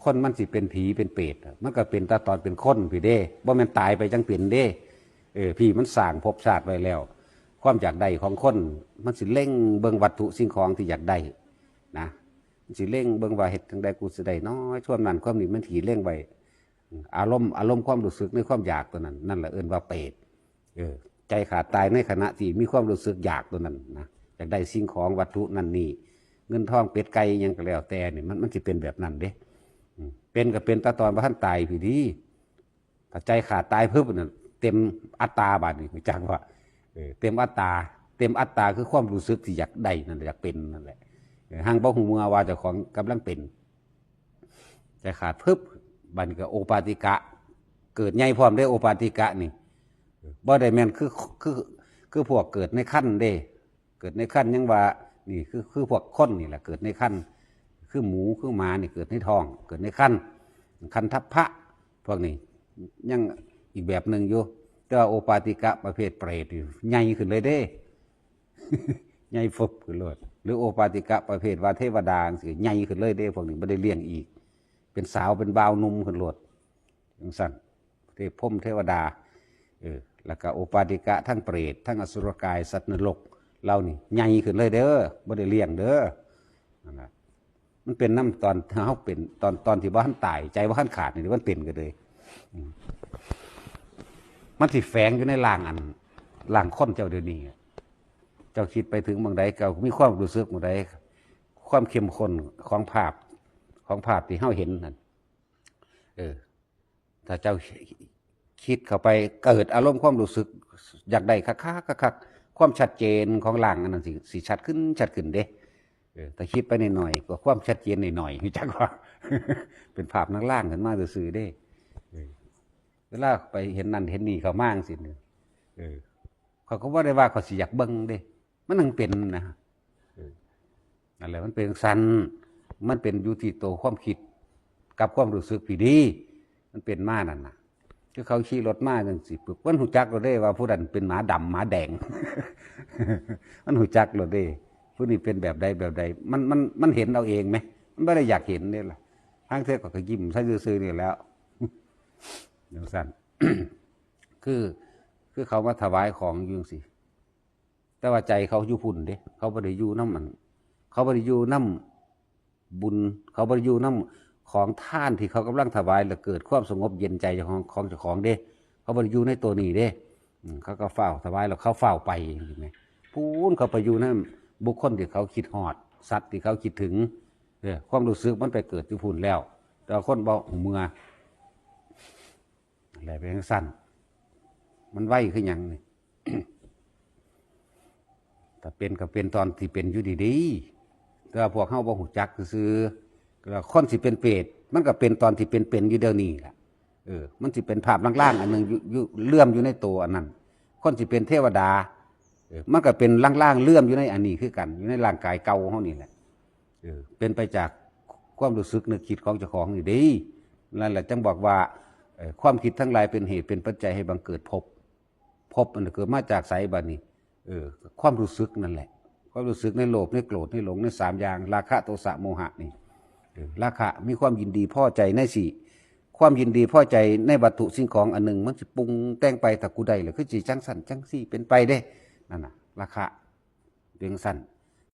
คนมันสิเป็นผีเป็นเปรตมันก็เป็นตาตอนเป็นคนพี่เด้บ่แม่นตายไปจังเป็นเด้พี่มันสร้างภพชาติไว้แล้วความอยากได้ของคนมันสิเล่งเบิ่งวัตถุสิ่งของที่อยากได้นะมันสิเล่งเบิ่งว่าเฮ็ดจังใดกูสิได้น้อยช่วงนั้นความนี้มันถีเล่งไว้อารมณ์ความรู้สึกในความอยากตัวนั้นนั่นแหละเอิ้นว่าเปรตใจขาดตายในขณะที่มีความรู้สึกอยากตัวนั้นนะอยากได้สิ่งของวัตถุนั่นนี่เงินทองเป็ดไก่ยังก็แล้วแต่นี่มันสิเป็นแบบนั้นเด้เป็นก็เป็นตาตอนว่าท่านตายพี่ดีถ้าใจขาดตายเพิ่มนั่นเต็มอัตตาบาดนี่จังว่าเต็มอัตตาคือความรู้สึกที่อยากได้นั่นอยากเป็นนั่นแหละห่างบ่หูมือว่าเจ้าของกำลังเป็นใจขาดเพิ่มบัดนี้ก็โอปาติกะเกิดใหญ่พร้อมได้โอปาติกะนี่บ่ได้แม่นคือพวกเกิดในขั้นเด้เกิดในขั้นยังว่านี่คือพวกคนนี่แหละเกิดในขั้นคือหมูคือหมานี่เกิดในท้องเกิดในขั้นทัพพระพวกนี้ยังอีกแบบหนึ่งอยู่แต่ว่าโอปาติกะประเภทเปรตใหญ่ขึ้นเลยเด้ใหญ่ฟบขึ้นเลยหรือโอปาติกะประเภทว่าเทวดาสิใหญ่ขึ้นเลยเด้พวกนี้ไม่ได้เลี้ยงอีกเป็นสาวเป็นบ่าวนุ่มขึ้นโลดอย่างสั้นเทพพรหมเทวดาแล้วก็โอปาติกะทั้งเปรตทั้งอสุรกายสัตว์นรกเรานี่ใหญ่ขึ้นเลยเด้อไม่ได้เลี้ยงเด้อนะมันเป็นน้ำตอนเขาเป็นตอนที่บ้านตายใจบ้านขาดนี่มันเป็นกันเลยมันสิแฝงอยู่ในล่างค้นเจ้าเดี๋ยวนี้เจ้าคิดไปถึงบางใดเก่ามีความรู้สึกบางใดความเข้มข้นของภาพที่เขาเห็นนั่นถ้าเจ้าคิดเข้าไปเกิดอารมณ์ความรู้สึกอยากได้คักความชัดเจนของล่างอันนั้นสิชัดขึ้นเด้แต่คิดไปหน่อยก็ความชัดเจนหน่อยๆจักว่าเป็นภาพนักล่างขึ้นมาซื่อๆเด้เวลาไปเห็นนั่นเห็นนี่เขามั่งสิเขาก็ว่าได้ว่าเขาสิอยากเบิ่งเด้มันนั่งเป็นนะนั่นแหละมันเป็นสันมันเป็นอยู่ที่ตัวความคิดกับความรู้สึกผีดีมันเป็นมานั่นนะคือเขาขี่รถมาจังสิปึ๊บมันหูจักเราได้ว่าผู้นั้นเป็นหมาดำหมาแดง มันหูจักเราได้ผู้นี้เป็นแบบใดมันเห็นเราเองไหมมันไม่ได้อยากเห็นเนี่ยล่ะทางเทศก็ยิ้มใช้ซื่อๆนี่แล้วเดี๋ยวสั้น คือเขามาถวายของยุ่งสิแต่ว่าใจเขาอยู่พุ่นเด้เขาไม่ได้อยู่น้ำมันเขาไม่ได้อยู่น้ำบุญเขาไม่ได้อยู่น้ำของท่านที่เขากำลังถวายแล้วเกิดความสงบเย็นใจของเจ้าของเด้เขาไม่ได้อยู่ในตัวนี้เด้เขาก็เฝ้าถวายแล้วเขาเฝ้าไปเห็นไหมพูนเขาไปอยู่นั่นบุคคลที่เขาคิดหอดสัตว์ที่เขาคิดถึงความรู้สึกมันไปเกิดที่พุ่นแล้วแต่คนบอกเมื่ออะไรเป็นสั้นมันไหวขึ้นยังนี่ แต่เป็นก็เป็นตอนที่เป็นอยู่ดีๆแต่พวกเขาบอกหูจักซื้อคนสิเป็นเปรตมันก็เป็นตอนที่เป็นอยู่เดี๋ยวนี้แหละมันสิเป็นภาพล่างๆอันหนึ่งเลื่อมอยู่ในตัวอันนั้นคนสิเป็นเทวดามันก็เป็นล่างๆเลื่อมอยู่ในอันนี้คือกันอยู่ในร่างกายเก่าเขานี่แหละเป็นไปจากความรู้สึกนึกคิดของเจ้าของนี่ดีนั่นแหละจึงบอกว่าความคิดทั้งหลายเป็นเหตุเป็นปัจจัยให้บังเกิดภพมันเกิดมาจากไสบัดนี้ความรู้สึกนั่นแหละความรู้สึกในโลภในโกรธในหลงในสามอย่างราคะโทสะโมหะนี่ราคะมีความยินดีพอใจในสี่ความยินดีพอใจในวัตถุสิ่งของอันหนึ่งมันจะปรุงแต่งไปถ้ากูได้หรือคือจีจังสันจังสี่เป็นไปได้นั่นน่ะราคะเรื่องสั้น